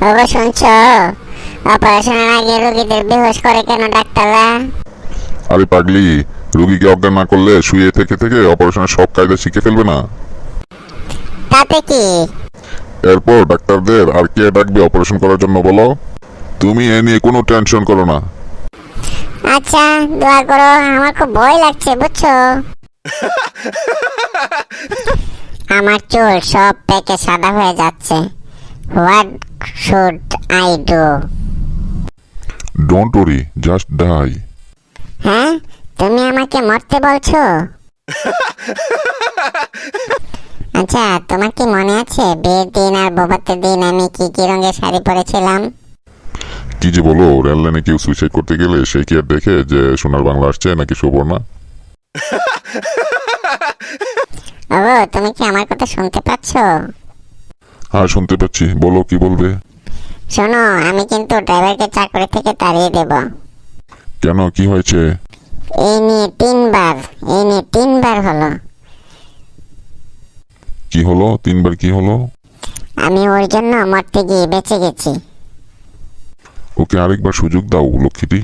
ওগো শুনছো? অপারেশনের আগে রোগীদের বেহুশ করে কেন ডাক্তাররা? আরে পাগলি, রোগীকে অজ্ঞান না করলে শুয়ে থেকে থেকে অপারেশনের সব কায়দা শিখে ফেলবে না। তাতে কি? এরপর ডাক্তারদের আর কে ডাকবে অপারেশন করার জন্য বলো? তুমি এ নিয়ে কোনো টেনশন করো না। আচ্ছা, দোয়া করো, আমার খুব ভয় লাগছে বুঝছো। আমার চুল সব পেকে সাদা হয়ে যাচ্ছে। What should I do? Don't worry, just die. হ্যাঁ, তুমি আমাকে মরতে বলছো? আচ্ছা, তোমার কি মনে আছে বিয়ের দিন আর বৌভাতের দিন আমি কি কি রঙের শাড়ি পরেছিলাম? কি যে বলো, রেল লাইনে কেউ সুইসাইড করতে গেলে সে কি আর দেখে যে সোনার বাংলা আসছে নাকি সুবর্ণা? ওগো, তুমি কি আমার কথা শুনতে পাচ্ছ? হ্যাঁ শুনতে পাচ্ছি, বলো কি বলবে। শোনো, আমি কিন্তু ড্রাইভারকে চাকরি থেকে তাড়িয়ে দেব। কেন, কি হয়েছে? এই নিয়ে তিনবার হলো। কি হলো? তিনবার কি হলো? আমি ওর জন্য মরতে গিয়ে বেঁচে গেছি। ওকে আরেকবার সুযোগ দাও লক্ষ্মীটি।